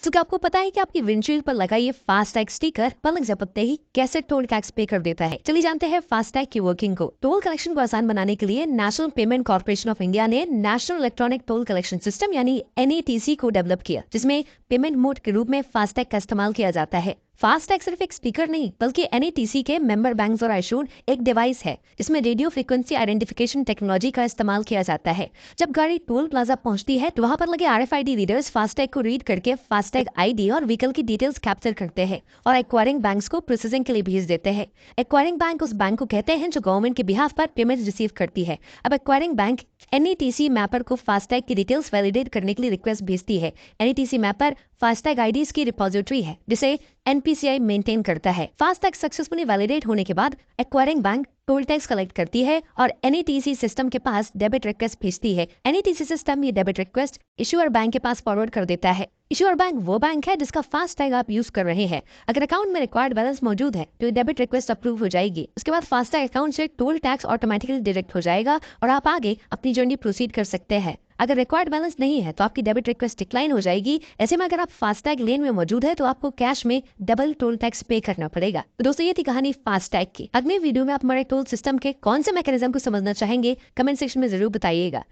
तो क्या आपको पता है कि आपकी विंडशील्ड पर लगा ये फास्टैग स्टिकर पलक झपकते ही कैसे टोल टैक्स पे कर देता है। चलिए जानते हैं फास्टैग की वर्किंग को। टोल कलेक्शन को आसान बनाने के लिए national payment corporation of India ने national electronic toll collection system यानी NETC को डेवलप किया, जिसमें पेमेंट मोड के रूप में फास्टैग का इस्तेमाल किया जाता है। फास्टैग सिर्फ एक स्पीकर नहीं बल्कि NETC के मेंबर बैंक्स और इशूड एक डिवाइस है जिसमें रेडियो फ्रीक्वेंसी आइडेंटिफिकेशन टेक्नोलॉजी का इस्तेमाल किया जाता है। जब गाड़ी टोल प्लाजा पहुंचती है तो वहां पर लगे RFID रीडर्स फास्टैग को रीड करके फास्टैग ID और व्हीकल की डिटेल्स कैप्चर करते हैं और एक्वायरिंग बैंक्स को प्रोसेसिंग के लिए भेज देते हैं। एक्वायरिंग बैंक उस बैंक को कहते हैं जो गवर्नमेंट के बिहाफ पर पेमेंट रिसीव करती है। अब एक्वायरिंग बैंक NETC मैपर को फास्टैग की डिटेल्स वैलिडेट करने के लिए रिक्वेस्ट भेजती है। NETC मैपर फास्टैग IDs की रिपोजिटरी है जिसे NPCI मेंटेन करता है। फास्टैग सक्सेसफुली वैलिडेट होने के बाद acquiring bank toll tax collect करती है और NETC सिस्टम के पास डेबिट रिक्वेस्ट भेजती है। NETC सिस्टम ये डेबिट रिक्वेस्ट इशूअर बैंक के पास फॉरवर्ड कर देता है। इशूअर बैंक वो बैंक है जिसका फास्टैग आप यूज कर रहे हैं। अगर अकाउंट में रिक्वायर्ड बैलेंस मौजूद है तो ये डेबिट रिक्वेस्ट अप्रूव हो जाएगी। उसके बाद फास्टैग अकाउंट से टोल टैक्स ऑटोमेटिकली डिडक्ट हो जाएगा और आप आगे अपनी जर्नी प्रोसीड कर सकते हैं। अगर रिक्वायर्ड बैलेंस नहीं है तो आपकी डेबिट रिक्वेस्ट डिक्लाइन हो जाएगी। ऐसे में अगर आप फास्टैग लेन में मौजूद है तो आपको कैश में डबल टोल टैक्स पे करना पड़ेगा। तो दोस्तों ये थी कहानी फास्टैग की। अगले वीडियो में आप हमारे टोल सिस्टम के कौन से मैकेनिज्म को समझना चाहेंगे, कमेंट सेक्शन में जरूर बताइएगा।